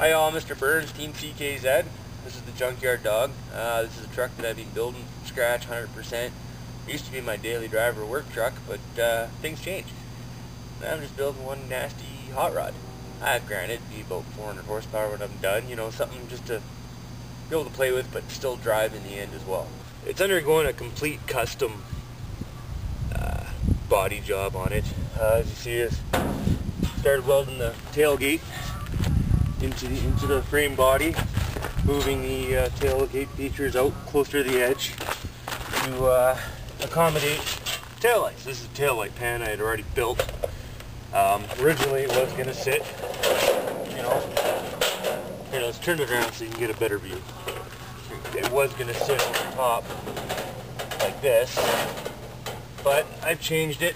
Hi all, Mr. Burns, Team CKZ. This is the Junkyard Dog. This is a truck that I've been building from scratch, 100%. It used to be my daily driver work truck, but things changed. Now I'm just building one nasty hot rod. Granted, it'd be about 400 horsepower when I'm done. You know, something just to be able to play with, but still drive in the end as well. It's undergoing a complete custom body job on it. As you see, I started welding the tailgate into the frame body, moving the tailgate features out closer to the edge to accommodate taillights. This is a taillight pan I had already built. Originally it was going to sit, here, let's turn it around so you can get a better view. It was going to sit on the top like this, but I've changed it.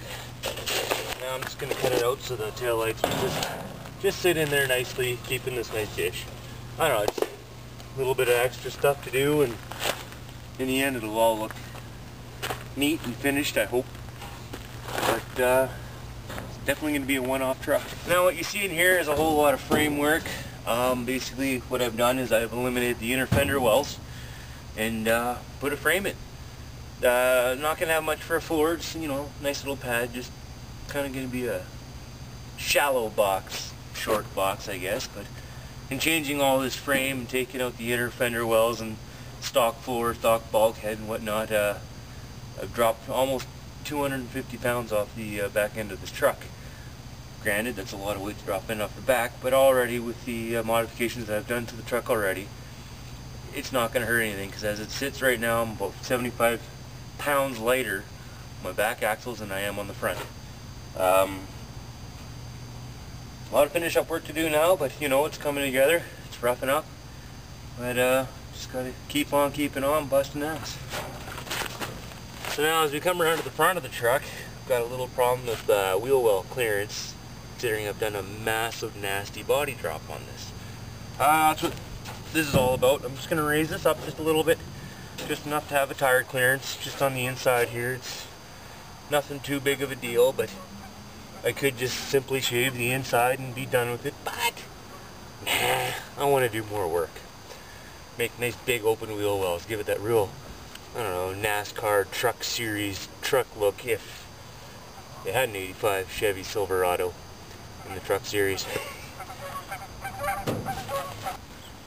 Now I'm just going to cut it out so the taillights just sit in there nicely, keeping this nice dish. I don't know, it's a little bit of extra stuff to do, and in the end it'll all look neat and finished, I hope. But it's definitely going to be a one-off truck. Now what you see in here is a whole lot of framework. Basically what I've done is I've eliminated the inner fender wells and put a frame in. Not going to have much for a floor, just, nice little pad, just kind of going to be a shallow box, short box I guess, but in changing all this frame and taking out the inner fender wells and stock floor, stock bulkhead and whatnot, I've dropped almost 250 pounds off the back end of this truck. Granted, that's a lot of weight to drop in off the back, but already with the modifications that I've done to the truck already, it's not going to hurt anything, because as it sits right now, I'm about 75 pounds lighter on my back axles than I am on the front. A lot of finish up work to do now, but it's coming together. It's roughing up, but just got to keep on keeping on, busting ass. So now as we come around to the front of the truck, I've got a little problem with wheel well clearance, considering I've done a massive nasty body drop on this. That's what this is all about. I'm just going to raise this up just a little bit, just enough to have a tire clearance just on the inside here. It's nothing too big of a deal, but I could just simply shave the inside and be done with it, but nah, I want to do more work. Make nice big open wheel wells, give it that real, I don't know, NASCAR truck series truck look if they had an 85 Chevy Silverado in the truck series.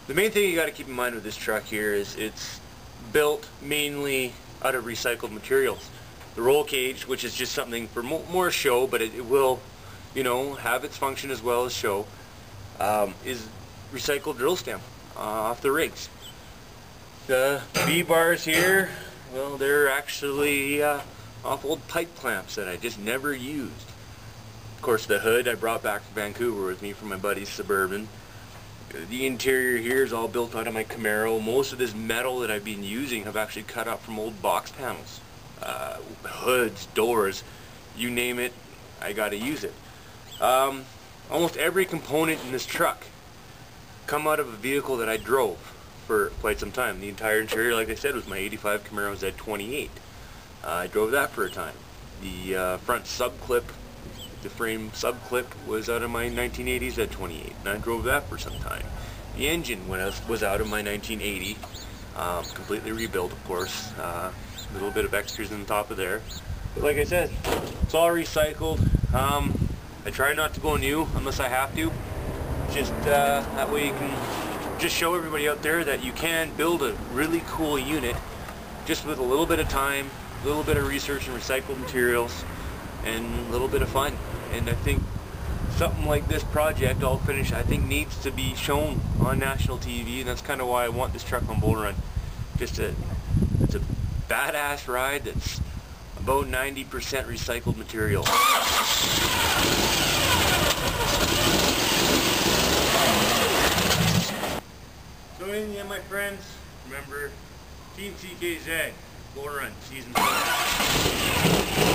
The main thing you got to keep in mind with this truck here is it's built mainly out of recycled materials. The roll cage, which is just something for more show, but it will, have its function as well as show, is recycled drill stem off the rigs. The V-bars here, well, they're actually off old pipe clamps that I just never used. Of course, the hood I brought back from Vancouver with me from my buddy's Suburban. The interior here is all built out of my Camaro. Most of this metal that I've been using have actually cut out from old box panels. Hoods, doors, you name it, I gotta use it. Almost every component in this truck come out of a vehicle that I drove for quite some time. The entire interior, like I said, was my 85 Camaro Z28. I drove that for a time. The front subclip, the frame subclip, was out of my 1980 Z28, and I drove that for some time. The engine was out of my 1980, completely rebuilt, of course. A little bit of extras on the top of there. But like I said, it's all recycled. I try not to go new unless I have to. Just that way you can just show everybody out there that you can build a really cool unit just with a little bit of time, a little bit of research and recycled materials, and a little bit of fun. And I think something like this project, all finished, I think needs to be shown on national TV, and that's kind of why I want this truck on Bull Run. It's a badass ride that's about 90% recycled material. So in the end, my friends, remember, Team CKZ, Bull Run, Season 4.